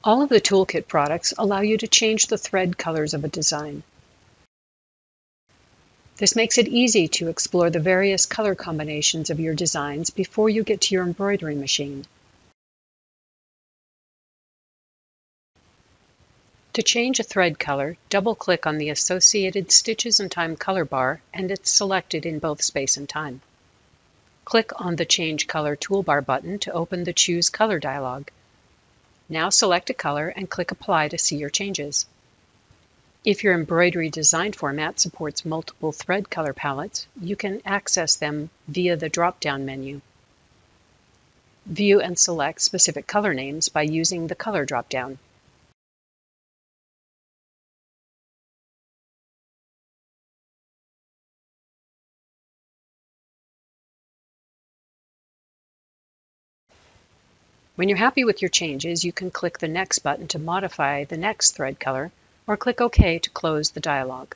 All of the Toolkit products allow you to change the thread colors of a design. This makes it easy to explore the various color combinations of your designs before you get to your embroidery machine. To change a thread color, double-click on the associated Stitches and Time color bar and it's selected in both space and time. Click on the Change Color toolbar button to open the Choose Color dialog. Now select a color and click Apply to see your changes. If your embroidery design format supports multiple thread color palettes, you can access them via the drop-down menu. View and select specific color names by using the Color drop-down. When you're happy with your changes, you can click the Next button to modify the next thread color, or click OK to close the dialog.